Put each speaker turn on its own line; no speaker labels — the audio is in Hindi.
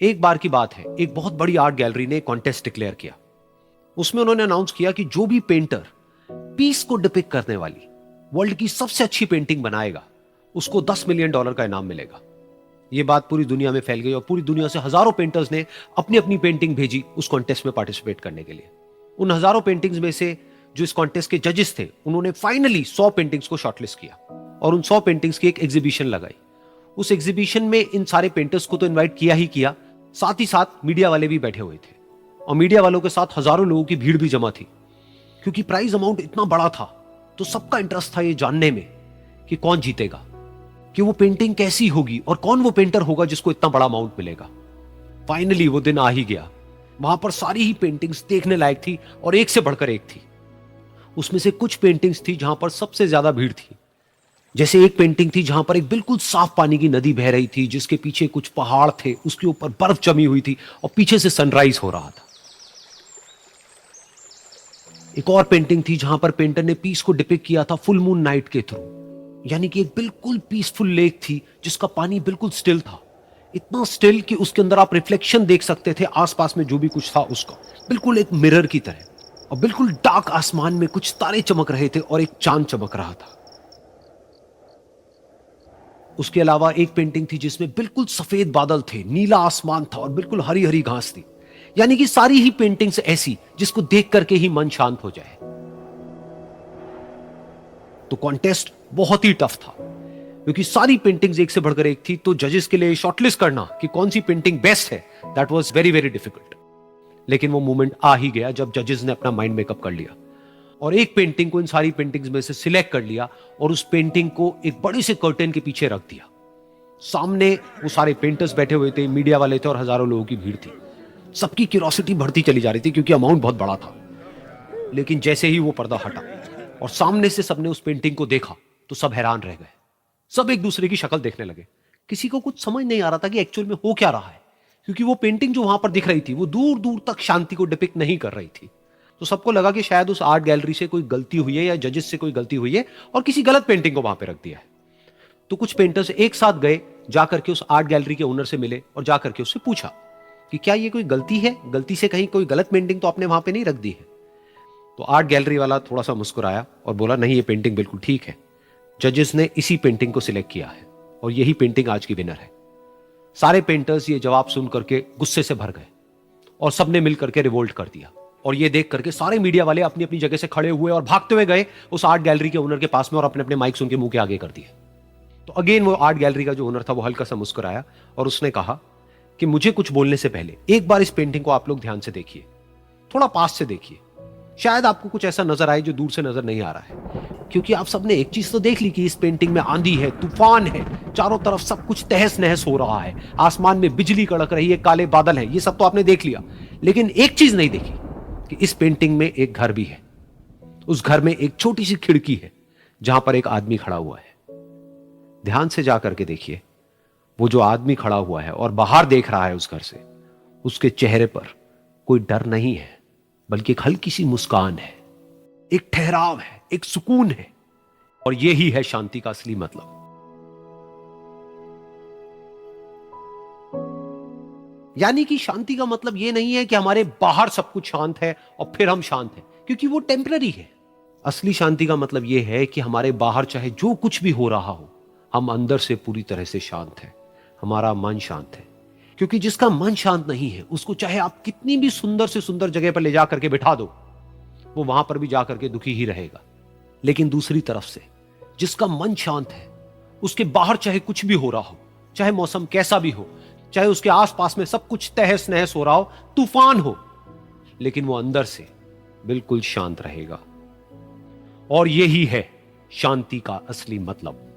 एक बार की बात है, एक बहुत बड़ी आर्ट गैलरी ने कॉन्टेस्ट डिक्लेयर किया। उसमें उन्होंने अनाउंस किया कि जो भी पेंटर पीस को डिपिक्ट करने वाली वर्ल्ड की सबसे अच्छी पेंटिंग बनाएगा, उसको $10 मिलियन का इनाम मिलेगा। यह बात पूरी दुनिया में फैल गई और पूरी दुनिया से हजारों पेंटर्स ने अपनी अपनी पेंटिंग भेजी उस कॉन्टेस्ट में पार्टिसिपेट करने के लिए। उन हजारों पेंटिंग्स में से जो इस कॉन्टेस्ट के जजेस थे, उन्होंने फाइनली 100 पेंटिंग्स को शॉर्टलिस्ट किया और उन 100 पेंटिंग्स की एक एग्जीबिशन लगाई। उस एग्जीबिशन में इन सारे पेंटर्स को तो इनवाइट किया ही किया, साथ ही साथ मीडिया वाले भी बैठे हुए थे और मीडिया वालों के साथ हजारों लोगों की भीड़ भी जमा थी। क्योंकि प्राइज अमाउंट इतना बड़ा था तो सबका इंटरेस्ट था ये जानने में कि कौन जीतेगा, कि वो पेंटिंग कैसी होगी और कौन वो पेंटर होगा जिसको इतना बड़ा अमाउंट मिलेगा। फाइनली वो दिन आ ही गया। वहां पर सारी ही पेंटिंग्स देखने लायक थी और एक से बढ़कर एक थी। उसमें से कुछ पेंटिंग्स थी जहां पर सबसे ज्यादा भीड़ थी। जैसे एक पेंटिंग थी जहां पर एक बिल्कुल साफ पानी की नदी बह रही थी, जिसके पीछे कुछ पहाड़ थे, उसके ऊपर बर्फ जमी हुई थी और पीछे से सनराइज हो रहा था। एक और पेंटिंग थी जहां पर पेंटर ने पीस को डिपिक्ट किया था फुल मून नाइट के थ्रू, यानी कि एक बिल्कुल पीसफुल लेक थी जिसका पानी बिल्कुल स्टिल था, इतना स्टिल कि उसके अंदर आप रिफ्लेक्शन देख सकते थे आसपास में जो भी कुछ था उसका, बिल्कुल एक मिरर की तरह। और बिल्कुल डार्क आसमान में कुछ तारे चमक रहे थे और एक चांद चमक रहा था। उसके अलावा एक पेंटिंग थी जिसमें बिल्कुल सफेद बादल थे, नीला आसमान था और बिल्कुल हरी हरी घास थी। यानी कि सारी ही पेंटिंग्स ऐसी जिसको देख करके ही मन शांत हो जाए। तो कॉन्टेस्ट बहुत ही टफ था क्योंकि सारी पेंटिंग्स एक से बढ़कर एक थी। तो जजेस के लिए शॉर्टलिस्ट करना कि कौन सी पेंटिंग बेस्ट है, that was very very difficult. लेकिन वो मोमेंट आ ही गया जब जजेस ने अपना माइंड मेकअप कर लिया और एक पेंटिंग को इन सारी पेंटिंग्स में से सिलेक्ट कर लिया और उस पेंटिंग को एक बड़े से कर्टेन के पीछे रख दिया। सामने वो सारे पेंटर्स बैठे हुए थे, मीडिया वाले थे और हजारों लोगों की भीड़ थी। सबकी क्यूरियोसिटी बढ़ती चली जा रही थी क्योंकि अमाउंट बहुत बड़ा था। लेकिन जैसे ही वो पर्दा हटा और सामने से सबने उस पेंटिंग को देखा तो सब हैरान रह गए। सब एक दूसरे की शक्ल देखने लगे। किसी को कुछ समझ नहीं आ रहा था कि एक्चुअल में हो क्या रहा है, क्योंकि वो पेंटिंग जो वहां पर दिख रही थी वो दूर दूर तक शांति को डिपिक्ट नहीं कर रही थी। तो सबको लगा कि शायद उस आर्ट गैलरी से कोई गलती हुई है या जजेस से कोई गलती हुई है और किसी गलत पेंटिंग को वहां पे रख दिया है। तो कुछ पेंटर्स एक साथ गए, जाकर के उस आर्ट गैलरी के ओनर से मिले और जाकर के उससे पूछा कि क्या ये कोई गलती है, गलती से कहीं कोई गलत पेंटिंग तो आपने वहां पे नहीं रख दी है। तो आर्ट गैलरी वाला थोड़ा सा मुस्कुराया और बोला, नहीं, ये पेंटिंग बिल्कुल ठीक है। जजेस ने इसी पेंटिंग को सिलेक्ट किया है और यही पेंटिंग आज की विनर है। सारे पेंटर्स ये जवाब सुन करके गुस्से से भर गए और सबने मिल करके रिवोल्ट कर दिया। और ये देख करके सारे मीडिया वाले अपनी अपनी जगह से खड़े हुए और भागते हुए गए उस आर्ट गैलरी के ओनर के पास में और अपने अपने माइक्स उनके मुंह के आगे कर दिए। तो अगेन वो आर्ट गैलरी का जो ओनर था वो हल्का सा मुस्कुराया और उसने कहा कि मुझे कुछ बोलने से पहले एक बार इस पेंटिंग को आप लोग ध्यान से देखिए, थोड़ा पास से देखिए, शायद आपको कुछ ऐसा नजर आए जो दूर से नजर नहीं आ रहा है। क्योंकि आप सबने एक चीज तो देख ली कि इस पेंटिंग में आंधी है, तूफान है, चारों तरफ सब कुछ तहस नहस हो रहा है, आसमान में बिजली कड़क रही है, काले बादल है, ये सब तो आपने देख लिया। लेकिन एक चीज नहीं देखी कि इस पेंटिंग में एक घर भी है। उस घर में एक छोटी सी खिड़की है जहां पर एक आदमी खड़ा हुआ है। ध्यान से जाकर के देखिए, वो जो आदमी खड़ा हुआ है और बाहर देख रहा है उस घर से, उसके चेहरे पर कोई डर नहीं है, बल्कि एक हल्की सी मुस्कान है, एक ठहराव है, एक सुकून है। और यही है शांति का असली मतलब। यानी कि शांति का मतलब यह नहीं है कि हमारे बाहर सब कुछ शांत है और फिर हम शांत हैं, क्योंकि वो टेम्पररी है। असली शांति का मतलब यह है कि हमारे बाहर चाहे जो कुछ भी हो रहा हो, हम अंदर से पूरी तरह से शांत हैं, हमारा मन शांत है। क्योंकि जिसका मन शांत नहीं है, उसको चाहे आप कितनी भी सुंदर से सुंदर जगह पर ले जाकर के बिठा दो, वो वहां पर भी जाकर के दुखी ही रहेगा। लेकिन दूसरी तरफ से जिसका मन शांत है, उसके बाहर चाहे कुछ भी हो रहा हो, चाहे मौसम कैसा भी हो, चाहे उसके आसपास में सब कुछ तहस नहस हो रहा हो, तूफान हो, लेकिन वो अंदर से बिल्कुल शांत रहेगा। और यही है शांति का असली मतलब।